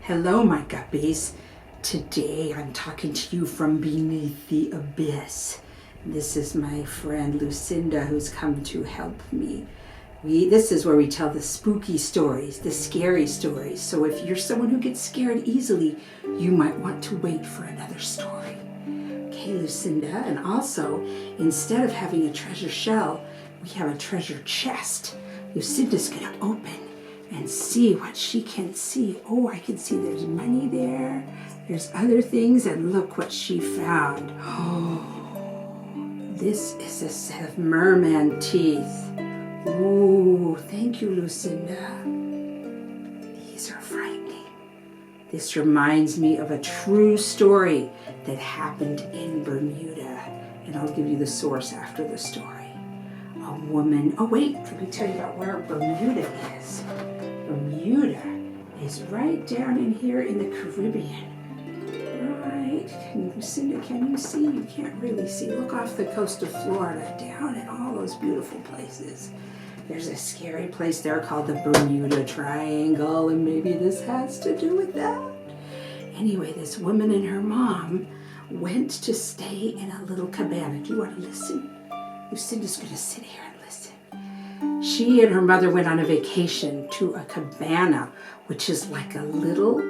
Hello, my guppies. Today I'm talking to you from beneath the abyss. This is my friend Lucinda who's come to help me. This is where we tell the spooky stories, the scary stories. So if you're someone who gets scared easily, you might want to wait for another story. Okay, Lucinda, and also, instead of having a treasure shell, we have a treasure chest. Lucinda's gonna open and see what she can see. Oh, I can see there's money there. There's other things, and look what she found. Oh, this is a set of merman teeth. Ooh, thank you, Lucinda. These are frightening. This reminds me of a true story that happened in Bermuda, and I'll give you the source after the story. A woman, oh wait, let me tell you about where Bermuda is. Bermuda is right down in here in the Caribbean. Right, Lucinda, can you see? You can't really see. Look off the coast of Florida, down in all those beautiful places. There's a scary place there called the Bermuda Triangle, and maybe this has to do with that. Anyway, this woman and her mom went to stay in a little cabana. Do you want to listen? Lucinda's going to sit here and listen. She and her mother went on a vacation to a cabana, which is like a little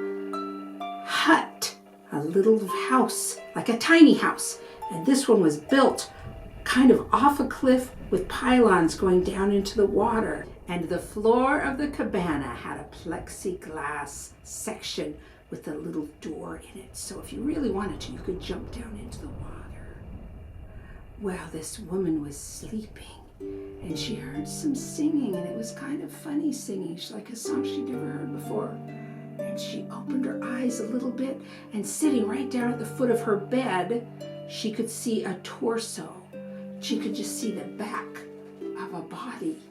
hut, a little house, like a tiny house. And this one was built kind of off a cliff with pylons going down into the water. And the floor of the cabana had a plexiglass section with a little door in it. So if you really wanted to, you could jump down into the water. Well, this woman was sleeping and she heard some singing, and it was kind of funny singing, like a song she'd never heard before. And she opened her eyes a little bit, and sitting right down at the foot of her bed, she could see a torso. She could just see the back of a body,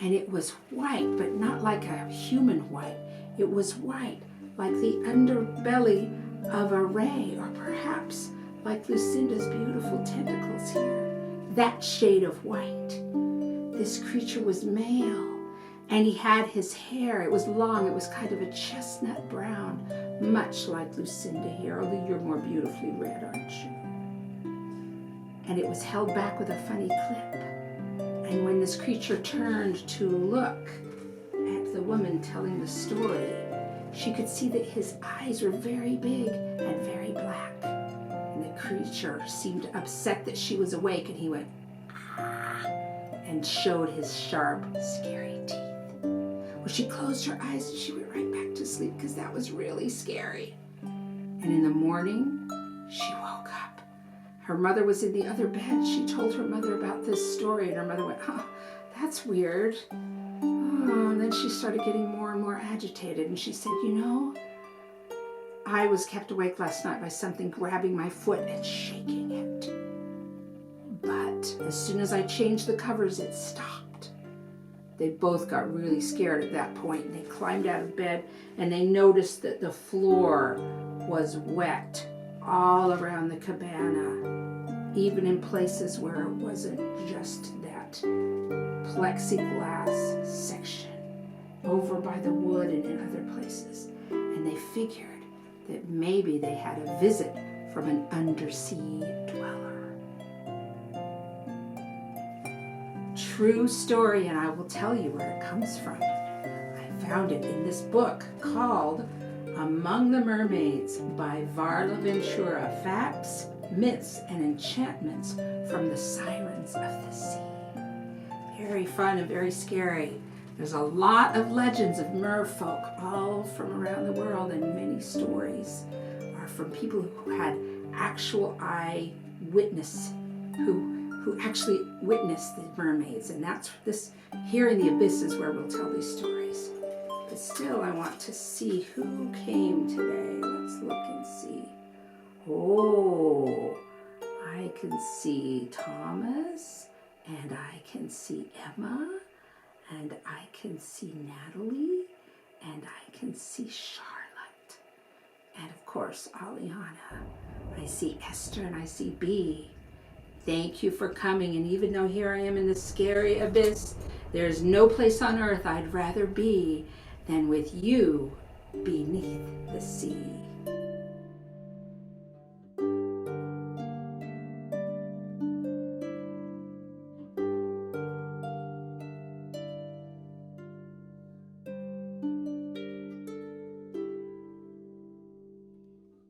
and it was white, but not like a human white. It was white, like the underbelly of a ray, or perhaps like Lucinda's beautiful tentacles here. That shade of white. This creature was male, and he had his hair. It was long. It was kind of a chestnut brown, much like Lucinda here, although you're more beautifully red, aren't you? And it was held back with a funny clip. And when this creature turned to look at the woman telling the story, she could see that his eyes were very big and very black. And the creature seemed upset that she was awake, and he went, ah, and showed his sharp, scary teeth. Well, she closed her eyes and she went right back to sleep because that was really scary. And in the morning, she woke up. Her mother was in the other bed. She told her mother about this story, and her mother went, oh, that's weird. Oh, and then she started getting more and more agitated, and she said, you know, I was kept awake last night by something grabbing my foot and shaking it. But as soon as I changed the covers, it stopped. They both got really scared at that point, and they climbed out of bed, and they noticed that the floor was wet all around the cabana, even in places where it wasn't just that plexiglass section, over by the wood and in other places. And they figured that maybe they had a visit from an undersea dweller. True story, and I will tell you where it comes from. I found it in this book called Among the Mermaids by Varla Ventura, Facts, Myths, and Enchantments from the Sirens of the Sea. Very fun and very scary. There's a lot of legends of merfolk all from around the world, and many stories are from people who had actual eyewitness, who actually witnessed the mermaids. And that's this, here in the abyss is where we'll tell these stories. But still, I want to see who came today. Let's look and see. Oh, I can see Thomas, and I can see Emma, and I can see Natalie, and I can see Charlotte, and of course Aliana. I see Esther, and I see Bee. Thank you for coming, and even though here I am in the scary abyss, there's no place on earth I'd rather be than with you beneath the sea.